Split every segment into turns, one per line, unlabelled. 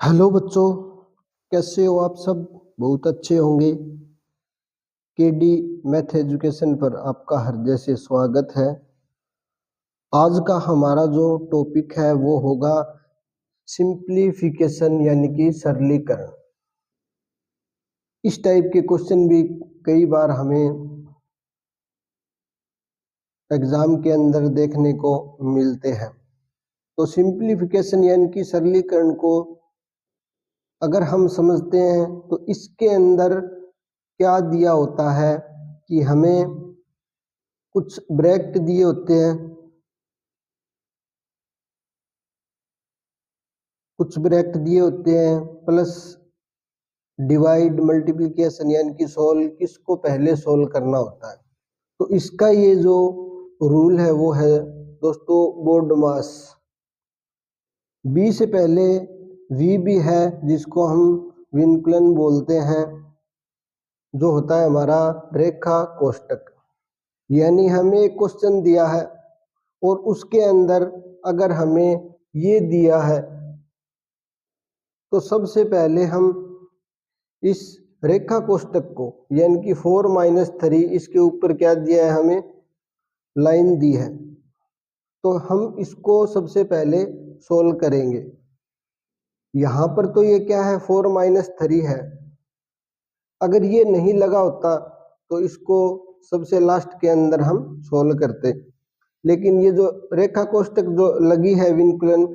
Hello बच्चों, कैसे हो आप सब? बहुत अच्छे होंगे। केडी मैथ एजुकेशन पर आपका हृदय से स्वागत है। आज का हमारा जो टॉपिक है वो होगा सिंप्लीफिकेशन यानी कि सरलीकरण। इस टाइप के क्वेश्चन भी कई बार हमें एग्जाम के अंदर देखने को मिलते हैं। तो सिंप्लीफिकेशन यानी कि सरलीकरण को अगर हम समझते हैं तो इसके अंदर क्या दिया होता है कि हमें कुछ ब्रैकेट दिए होते हैं, प्लस डिवाइड मल्टीप्लिकेशन यानी कि सोल्व किसको पहले सोल्व करना होता है। तो इसका ये जो रूल है वो है दोस्तों बोर्डमास। बी से पहले वी भी है जिसको हम विनकुलन बोलते हैं, जो होता है हमारा रेखा कोष्ठक। यानी हमें एक क्वेश्चन दिया है और उसके अंदर अगर हमें ये दिया है तो सबसे पहले हम इस रेखा कोष्ठक को यानी कि 4 - 3 इसके ऊपर क्या दिया है, हमें लाइन दी है, तो हम इसको सबसे पहले सोल्व करेंगे। यहां पर तो ये क्या है 4 - 3 है। अगर ये नहीं लगा होता तो इसको सबसे लास्ट के अंदर हम सोल्व करते, लेकिन ये जो रेखा कोष्ठक जो लगी है विनकुलन,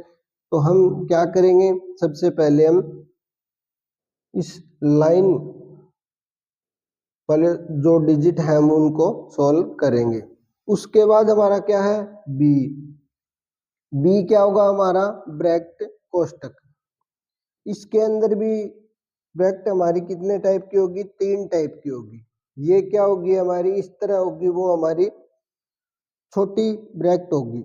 तो हम क्या करेंगे, सबसे पहले हम इस लाइन वाले जो डिजिट हैं हम उनको सॉल्व करेंगे। उसके बाद हमारा क्या है बी। बी क्या होगा हमारा ब्रैकेट कोष्ठक। इसके अंदर भी ब्रैकेट हमारी कितने टाइप की होगी, 3 टाइप की होगी। ये क्या होगी हमारी, इस तरह होगी, वो हमारी छोटी ब्रैकेट होगी।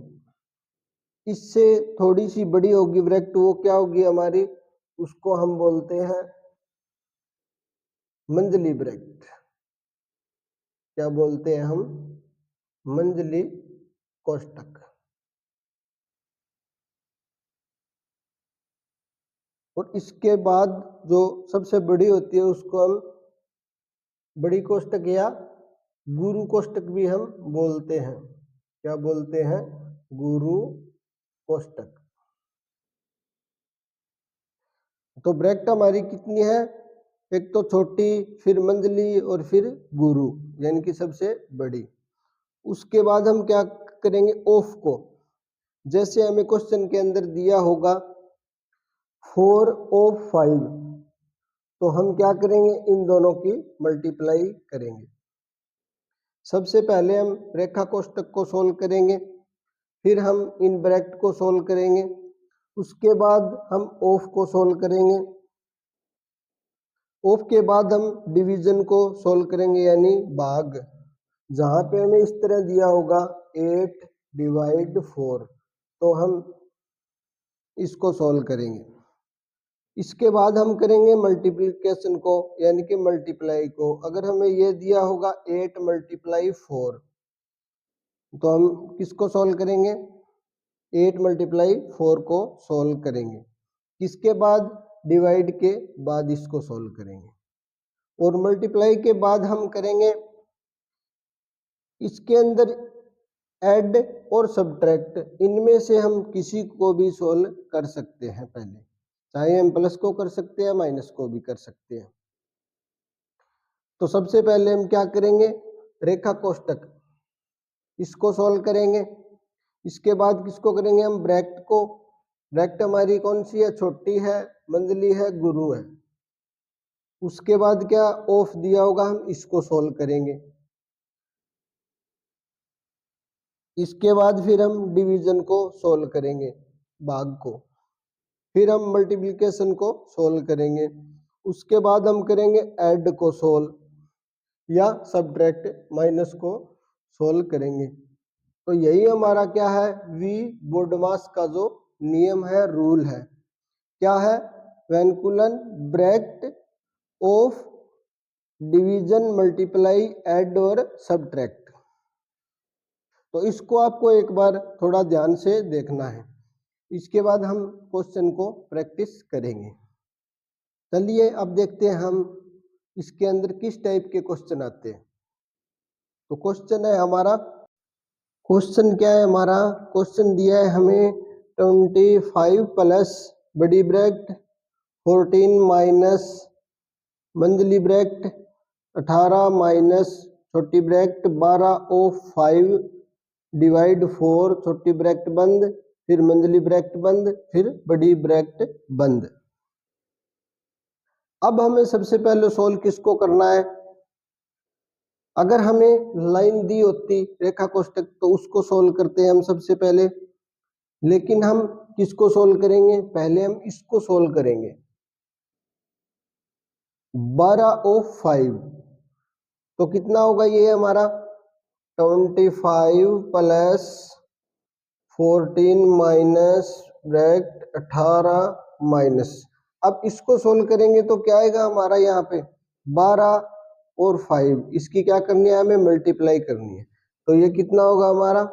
इससे थोड़ी सी बड़ी होगी ब्रैकेट, वो क्या होगी हमारी, उसको हम बोलते हैं मंजली ब्रैकेट। क्या बोलते हैं हम, मंजली कोष्ठक। और इसके बाद जो सबसे बड़ी होती है उसको हम बड़ी कोष्ठक या गुरु कोष्ठक भी हम बोलते हैं। क्या बोलते हैं, गुरु कोष्ठक। तो ब्रैकेट हमारी कितनी है, एक तो छोटी, फिर मंजली और फिर गुरु यानी कि सबसे बड़ी। उसके बाद हम क्या करेंगे, ऑफ को, जैसे हमें क्वेश्चन के अंदर दिया होगा 4 ऑफ 5, तो हम क्या करेंगे, इन दोनों की मल्टीप्लाई करेंगे। सबसे पहले हम रेखा कोष्ठक को सोल्व करेंगे, फिर हम इन ब्रैकेट को सोल्व करेंगे, उसके बाद हम ऑफ को सोल्व करेंगे, ऑफ के बाद हम डिवीजन को सोल्व करेंगे यानी भाग। जहां पे हमें इस तरह दिया होगा 8/4, तो हम इसको सोल्व करेंगे। इसके बाद हम करेंगे मल्टीप्लिकेशन को यानी कि मल्टीप्लाई को। अगर हमें ये दिया होगा 8 × 4, तो हम किसको सोल्व करेंगे, 8 × 4 को सोल्व करेंगे। किसके बाद, डिवाइड के बाद इसको सोल्व करेंगे। और मल्टीप्लाई के बाद हम करेंगे इसके अंदर ऐड और सब्ट्रैक्ट, इनमें से हम किसी को भी सोल्व कर सकते हैं। पहले चाहे हम प्लस को कर सकते हैं, माइनस को भी कर सकते हैं। तो सबसे पहले हम क्या करेंगे, रेखा कोष्ठक, इसको सोल्व करेंगे। इसके बाद किसको करेंगे, हम ब्रैकेट को। ब्रैकेट हमारी कौन सी है, छोटी है, मंजली है, गुरु है। उसके बाद क्या ऑफ दिया होगा, हम इसको सोल्व करेंगे। इसके बाद फिर हम डिवीजन को सोल्व करेंगे, भाग को। फिर हम मल्टीप्लिकेशन को सोल्व करेंगे। उसके बाद हम करेंगे ऐड को सोल्व, या सब्ट्रैक्ट माइनस को सोल्व करेंगे। तो यही हमारा क्या है, वी बोर्डमास का जो नियम है, रूल है। क्या है, vinculum bracket of division multiply add और सब्ट्रैक्ट। तो इसको आपको एक बार थोड़ा ध्यान से देखना है। इसके बाद हम क्वेश्चन को प्रैक्टिस करेंगे। चलिए अब देखते हैं हम इसके अंदर किस टाइप के क्वेश्चन आते हैं। तो क्वेश्चन है हमारा, क्वेश्चन क्या है हमारा, क्वेश्चन दिया है हमें 25 प्लस बड़ी ब्रैकेट 14 माइनस मंझली ब्रैकेट 18 माइनस छोटी ब्रैकेट 12 ऑफ 5 डिवाइड 4 छोटी ब्रैकेट बंद, फिर मंझली ब्रैकेट बंद, फिर बड़ी ब्रैकेट बंद। अब हमें सबसे पहले सोल्व किसको करना है। अगर हमें लाइन दी होती रेखा कोष्ठक तो उसको सोल्व करते हैं हम सबसे पहले, लेकिन हम किसको सोल्व करेंगे, पहले हम इसको सोल्व करेंगे। 12 ऑफ 5 तो कितना होगा ये हमारा 25 प्लस 14 माइनस ब्रैकेट 18 माइनस। अब इसको सोल्व करेंगे तो क्या आएगा हमारा, यहाँ पे 12 और 5 इसकी क्या करनी है, हमें मल्टीप्लाई करनी है। तो ये कितना होगा हमारा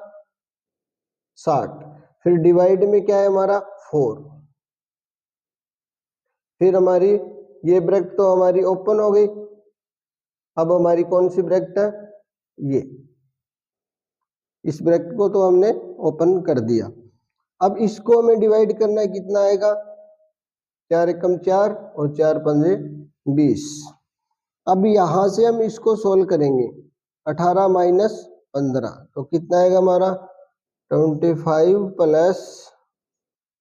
60। फिर डिवाइड में क्या है हमारा 4। फिर हमारी ये ब्रैकेट तो हमारी ओपन हो गई। अब हमारी कौन सी ब्रैकेट है, ये इस ब्रैकेट को तो हमने ओपन कर दिया। अब इसको हमें डिवाइड करना है, कितना आएगा 4 एकम 4 और 4 पंजे 20। अब यहां से हम इसको सोल्व करेंगे 18 माइनस 15 तो कितना आएगा हमारा 25 प्लस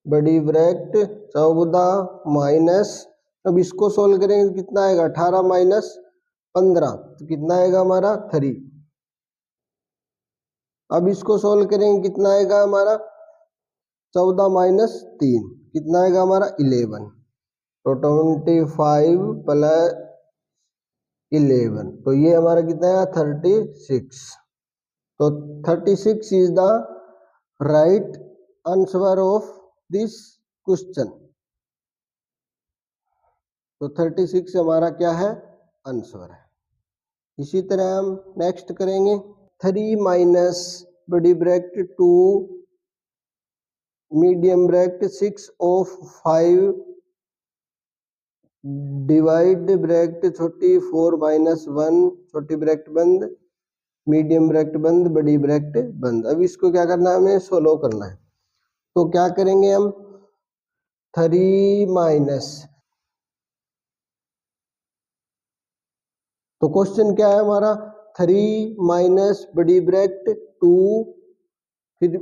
बड़ी ब्रैकेट 14 माइनस, अब इसको सोल्व करेंगे तो कितना आएगा 18 माइनस 15 तो कितना आएगा हमारा 3। अब इसको सोल्व करेंगे कितना आएगा हमारा 14 माइनस 3 कितना आएगा हमारा 11। तो 25 प्लस 11 तो ये हमारा कितना है 36। तो 36 is the right answer of this question. तो 36 हमारा क्या है आंसर है। इसी तरह हम नेक्स्ट करेंगे 3 माइनस बड़ी bracket 2 medium bracket 6 of 5 divide bracket छोटी 4 माइनस 1 छोटी ब्रैकेट बंद मीडियम ब्रैकेट बंद बड़ी ब्रैकेट बंद। अब इसको क्या करना है, हमें सोल्व करना है। तो क्या करेंगे हम 3 माइनस, तो क्वेश्चन क्या है हमारा 3 माइनस बड़ी ब्रैकेट 2 फिर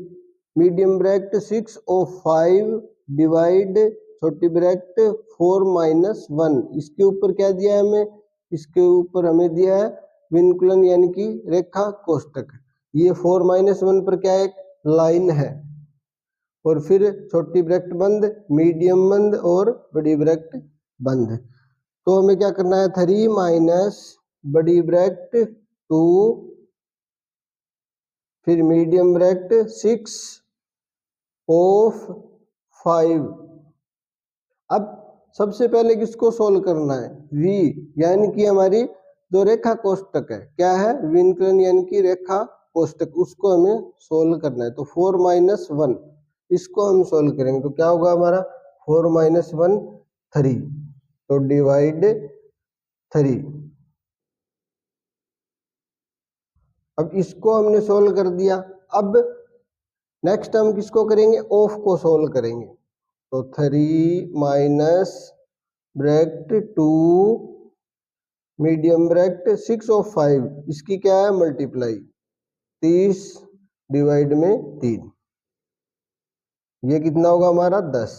मीडियम ब्रैकेट 6 और 5 डिवाइड छोटी ब्रैकेट 4 माइनस 1। इसके ऊपर क्या दिया है हमें, इसके ऊपर हमें दिया है विनकुलन यानी कि रेखा कोष्ठक। ये 4 माइनस 1 पर क्या एक लाइन है, और फिर छोटी ब्रैकेट बंद मीडियम बंद और बड़ी ब्रैकेट बंद। तो हमें क्या करना है 3 माइनस बड़ी ब्रैकेट 2 फिर मीडियम ब्रैकेट 6 ऑफ 5। अब सबसे पहले किसको सोल्व करना है, v यानी कि हमारी जो रेखा कोष्ठक है, क्या है विनकुलन यानी कि रेखा कोष्ठक, उसको हमें सोल्व करना है। तो 4 माइनस 1 इसको हम सोल्व करेंगे तो क्या होगा हमारा 4 माइनस 1 3 तो डिवाइड 3। अब इसको हमने सोल्व कर दिया। अब नेक्स्ट हम किसको करेंगे, ऑफ को सोल्व करेंगे। तो 3 minus bracket 2 medium bracket 6 of 5 इसकी क्या है मल्टीप्लाई 30 डिवाइड में 3 ये कितना होगा हमारा 10।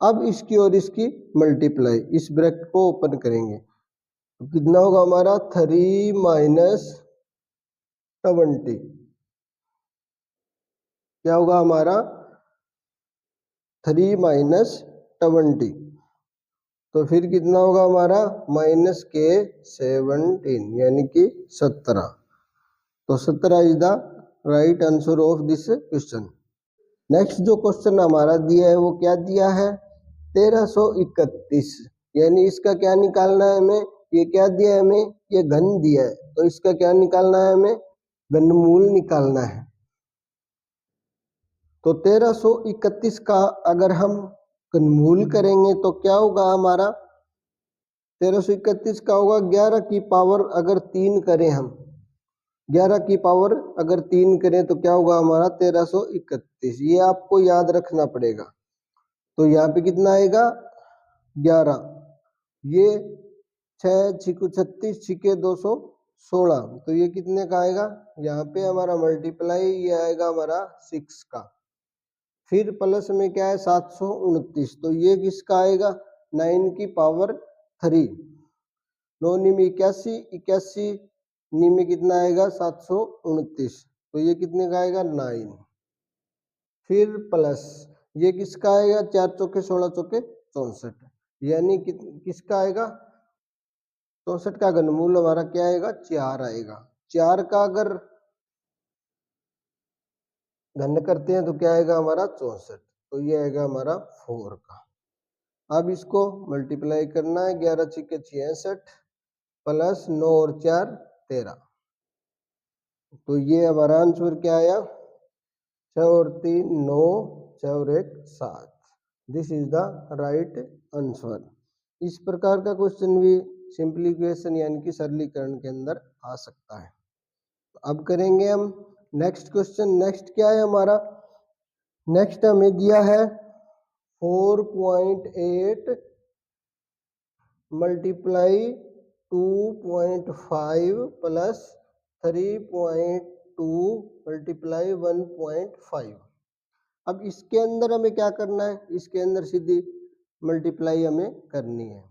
अब इसकी और इसकी मल्टीप्लाई, इस ब्रैकेट को ओपन करेंगे तो कितना होगा हमारा 3 माइनस 20 क्या होगा हमारा 3 माइनस 20 तो फिर कितना होगा हमारा माइनस के 17 यानी कि 17। तो 17 is the right answer of this question. Next जो क्वेश्चन हमारा दिया है वो क्या दिया है 1331, यानी इसका क्या निकालना है हमें, ये क्या दिया है हमें, ये घन दिया है तो इसका क्या निकालना है हमें, घनमूल निकालना है। तो 1331 का अगर हम घनमूल करेंगे तो क्या होगा हमारा 1331 का होगा 11 की पावर अगर 3 करें हम, 11 की पावर अगर 3 करें तो क्या होगा हमारा 1331, ये आपको याद रखना पड़ेगा। तो यहाँ पे कितना आएगा 11, ये 6 छिकु 36 छिके 216, तो ये कितने का आएगा, यहाँ पे हमारा मल्टीप्लाई ये आएगा हमारा 6 का। फिर प्लस में क्या है 729, तो ये किसका आएगा 9 की पावर 3, 9 निमी 81, 81 निमी कितना आएगा 729, तो ये कितने का आएगा 9। फिर प्लस ये किसका आएगा 4 चौके 16 चौके 64, यानी किसका आएगा 64 का घनमूल हमारा क्या आएगा 4 आएगा। 4 का अगर घन करते हैं तो क्या आएगा हमारा 64, तो ये आएगा हमारा 4 का। अब इसको मल्टीप्लाई करना है, 11 छिके 66 प्लस 9 और 4 13, तो ये हमारा आंसर क्या आया 6 और 3 9, 6 और 1 7, this is the right answer. इस प्रकार का क्वेश्चन भी सिंप्लीफिकेशन यानी कि सरलीकरण के अंदर आ सकता है। अब करेंगे हम नेक्स्ट क्वेश्चन। नेक्स्ट क्या है हमारा, नेक्स्ट हमें दिया है 4.8 मल्टीप्लाई 2.5 प्लस 3.2 मल्टीप्लाई 1.5। अब इसके अंदर हमें क्या करना है, इसके अंदर सीधी मल्टीप्लाई हमें करनी है,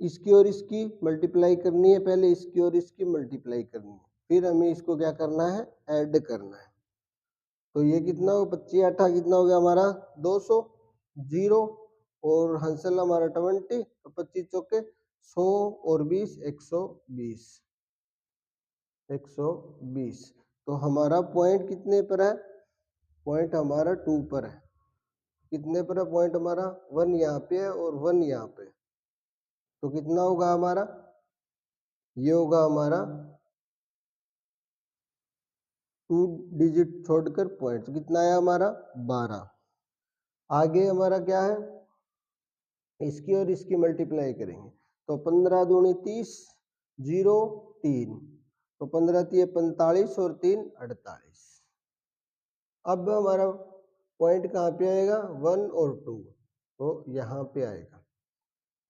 इसकी और इसकी मल्टीप्लाई करनी है, पहले इसकी और इसकी मल्टीप्लाई करनी है, फिर हमें इसको क्या करना है ऐड करना है। तो ये कितना हो 25 8 कितना हो गया हमारा 200, 0 और हंसल हमारा 20, तो 25 चौके 100 और 20 120, 120। तो हमारा पॉइंट कितने पर है, पॉइंट हमारा 2 पर है। कितने पर है पॉइंट हमारा 1 यहाँ पे है और 1 यहाँ पे, तो कितना होगा हमारा, ये होगा हमारा 2 डिजिट छोड़कर पॉइंट, तो कितना आया हमारा 12। आगे हमारा क्या है, इसकी और इसकी मल्टीप्लाई करेंगे, तो 15 दूनी 30, 0 3, तो 15 3 45 और 3 48। अब हमारा पॉइंट कहाँ पे आएगा 1 और 2, तो यहाँ पे आएगा।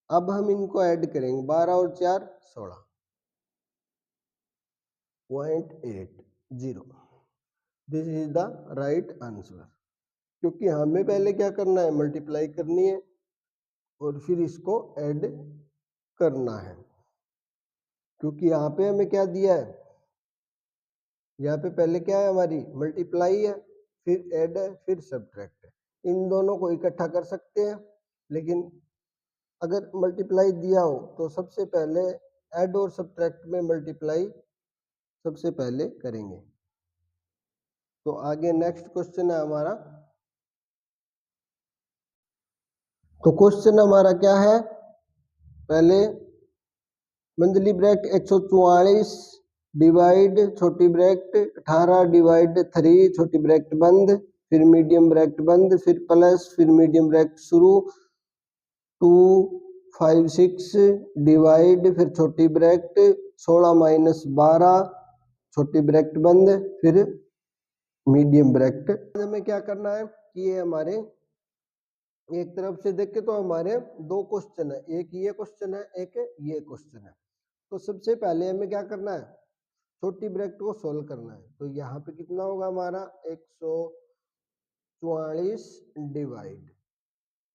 अब हम इनको ऐड करेंगे, 12 और 4 16, 0.80, this is the right answer. क्योंकि हमें पहले क्या करना है मल्टीप्लाई करनी है और फिर इसको ऐड करना है, क्योंकि यहाँ पे हमें क्या दिया है, यहाँ पे पहले क्या है हमारी मल्टीप्लाई है, फिर ऐड है, फिर सब्ट्रैक्ट है। इन दोनों को इकट्ठा कर सकते हैं, लेकिन अगर मल्टीप्लाई दिया हो तो सबसे पहले ऐड और सब्ट्रैक्ट में मल्टीप्लाई सबसे पहले करेंगे। तो आगे नेक्स्ट क्वेश्चन है हमारा, तो क्वेश्चन हमारा क्या है, पहले मंथली ब्रैकेट 144 डिवाइड छोटी ब्रैकेट 18 डिवाइड 3 छोटी ब्रैकेट बंद, फिर मीडियम ब्रैकेट बंद, फिर प्लस, फिर मीडियम ब्रैकेट शुरू 256 डिवाइड, फिर छोटी ब्रैकेट 16 माइनस 12 छोटी ब्रैकेट बंद, फिर मीडियम ब्रैकेट। हमें क्या करना है कि ये हमारे एक तरफ से देख के तो हमारे दो क्वेश्चन है, एक ये क्वेश्चन है एक ये क्वेश्चन है। तो सबसे पहले हमें क्या करना है छोटी ब्रैकेट को सोल्व करना है। तो यहाँ पे कितना होगा हमारा 144 डिवाइड,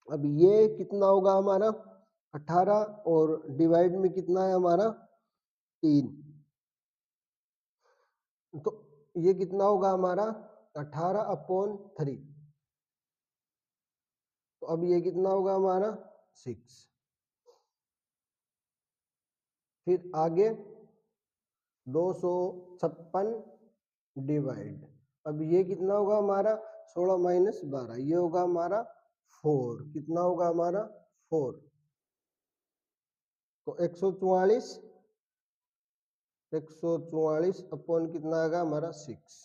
अब ये कितना होगा हमारा 18 और डिवाइड में कितना है हमारा 3, तो ये कितना होगा हमारा 18/3, तो अब ये कितना होगा हमारा 6। फिर आगे 256 डिवाइड, अब ये कितना होगा हमारा 16 माइनस 12, ये होगा हमारा 4, कितना होगा हमारा 4, तो 144 अपॉन कितना आएगा हमारा 6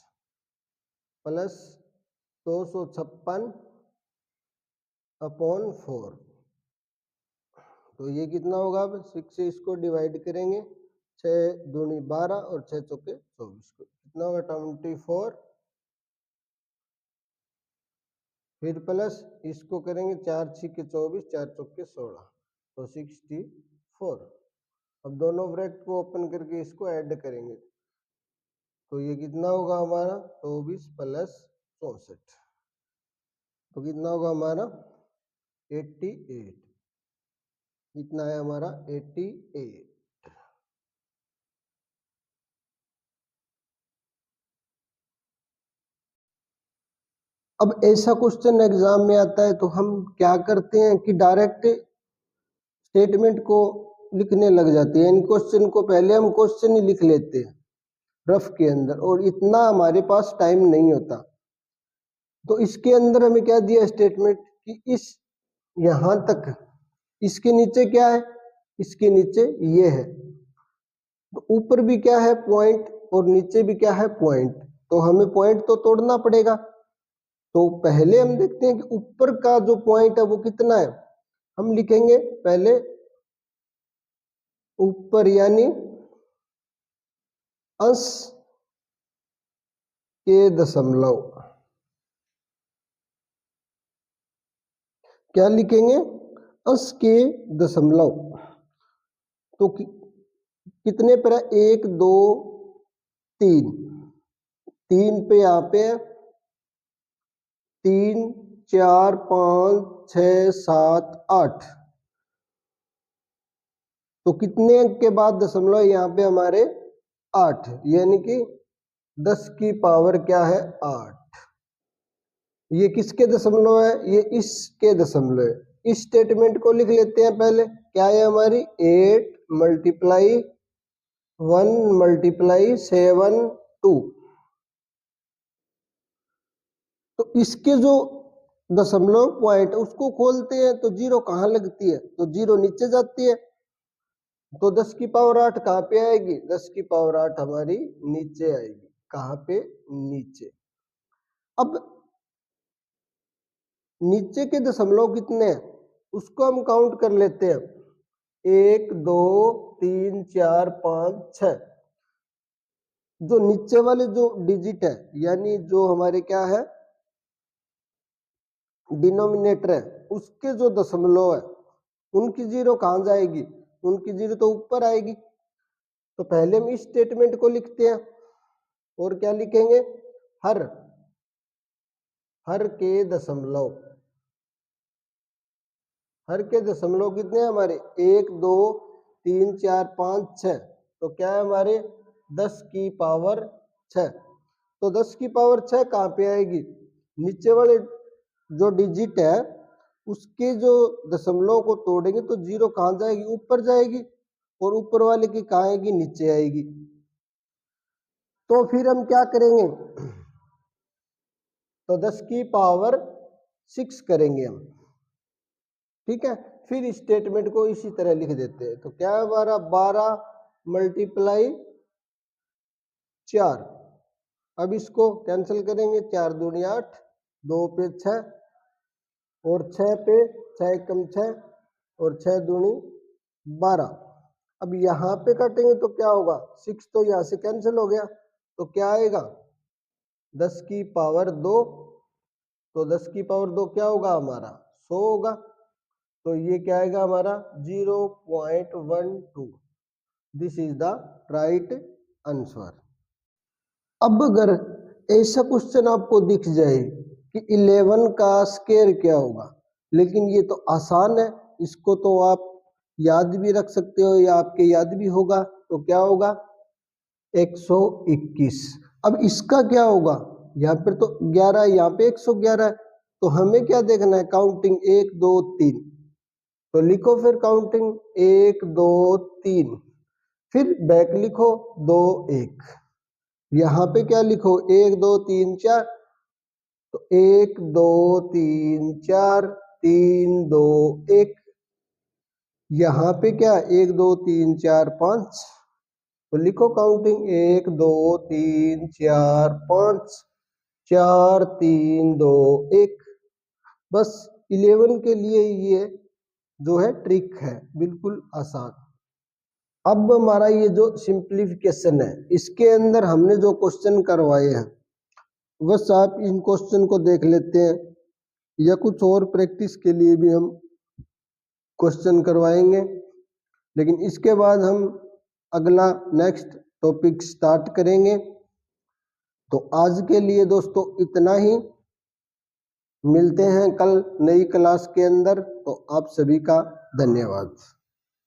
प्लस 256 अपॉन 4, तो ये कितना होगा, अब 6 से इसको डिवाइड करेंगे, 6 दूनी 12 और 6 चौके 24 को कितना होगा 24, फिर प्लस इसको करेंगे 4 छिके 24, 4 चौके 16 तो 64। अब दोनों ब्रैकेट को ओपन करके इसको ऐड करेंगे तो ये कितना होगा हमारा 24 प्लस 64, तो कितना होगा हमारा 88, कितना है हमारा 88। अब ऐसा क्वेश्चन एग्जाम में आता है तो हम क्या करते हैं कि डायरेक्ट स्टेटमेंट को लिखने लग जाते हैं। इन क्वेश्चन को पहले हम क्वेश्चन ही लिख लेते हैं रफ के अंदर, और इतना हमारे पास टाइम नहीं होता। तो इसके अंदर हमें क्या दिया स्टेटमेंट कि इस यहां तक, इसके नीचे क्या है, इसके नीचे ये है, तो ऊपर भी क्या है पॉइंट और नीचे भी क्या है पॉइंट, तो हमें पॉइंट तो तोड़ना पड़ेगा। तो पहले हम देखते हैं कि ऊपर का जो पॉइंट है वो कितना है, हम लिखेंगे पहले ऊपर यानी अंश के दशमलव, क्या लिखेंगे अंश के दशमलव, तो कितने पर है 1 2 3, 3 पे यहाँ पे 3 4 5 6 7 8, तो कितने अंक के बाद दशमलव यहाँ पे हमारे 8, यानी कि 10 की पावर क्या है 8। ये किसके दशमलव है, ये इसके दशमलव है। इस स्टेटमेंट को लिख लेते हैं पहले, क्या है हमारी 8 मल्टीप्लाई 1 मल्टीप्लाई 7 2, तो इसके जो दशमलव पॉइंट उसको खोलते हैं तो जीरो कहाँ लगती है, तो जीरो नीचे जाती है, तो 10 की पावर 8 कहाँ पे आएगी, 10 की पावर 8 हमारी नीचे आएगी, कहाँ पे नीचे। अब नीचे के दशमलव कितने हैं उसको हम काउंट कर लेते हैं, 1 2 3 4 5 6, जो नीचे वाले जो डिजिट है यानी जो हमारे क्या है डिनोमिनेटर है उसके जो दशमलव है उनकी जीरो कहां जाएगी, उनकी जीरो तो ऊपर आएगी। तो पहले हम इस स्टेटमेंट को लिखते हैं और क्या लिखेंगे, हर हर के दशमलव, हर के दशमलव कितने हैं हमारे 1 2 3 4 5 6, तो क्या है हमारे 10 की पावर 6, तो 10 की पावर 6 कहाँ पे आएगी, नीचे वाले जो डिजिट है उसके जो दशमलव को तोड़ेंगे तो जीरो कहाँ जाएगी, ऊपर जाएगी, और ऊपर वाले की कहाँ आएगी, नीचे आएगी। तो फिर हम क्या करेंगे, तो 10 की पावर 6 करेंगे हम, ठीक है। फिर स्टेटमेंट को इसी तरह लिख देते हैं, तो क्या है हमारा 12 मल्टीप्लाई 4, अब इसको कैंसिल करेंगे, 4 दूनी 8, 2 पे 6 और 6 पे 6 कम 6 और 6 दूनी 12। अब यहाँ पे काटेंगे तो क्या होगा, 6 तो यहाँ से कैंसिल हो गया, तो क्या आएगा 10 की पावर 2, तो 10 की पावर 2 क्या होगा हमारा 100 होगा, तो ये क्या आएगा हमारा 0.12, this is the right answer. अब अगर ऐसा क्वेश्चन आपको दिख जाए कि 11 का स्क्वायर क्या होगा, लेकिन ये तो आसान है, इसको तो आप याद भी रख सकते हो या आपके याद भी होगा, तो क्या होगा 121। अब इसका क्या होगा, यहाँ पर तो 11 है, यहाँ पे 111 है, तो हमें क्या देखना है काउंटिंग 1 2 3, तो लिखो फिर काउंटिंग 1 2 3, फिर बैक लिखो 2 1, यहाँ पे क्या लिखो 1 2 3 4, तो 1 2 3 4 3 2 1, यहाँ पे क्या 1 2 3 4 5, तो लिखो काउंटिंग 1 2 3 4 5 4 3 2 1। बस 11 के लिए ये जो है ट्रिक है, बिल्कुल आसान। अब हमारा ये जो सिंप्लीफिकेशन है, इसके अंदर हमने जो क्वेश्चन करवाए हैं बस आप इन क्वेश्चन को देख लेते हैं, या कुछ और प्रैक्टिस के लिए भी हम क्वेश्चन करवाएंगे, लेकिन इसके बाद हम अगला नेक्स्ट टॉपिक स्टार्ट करेंगे। तो आज के लिए दोस्तों इतना ही, मिलते हैं कल नई क्लास के अंदर। तो आप सभी का धन्यवाद।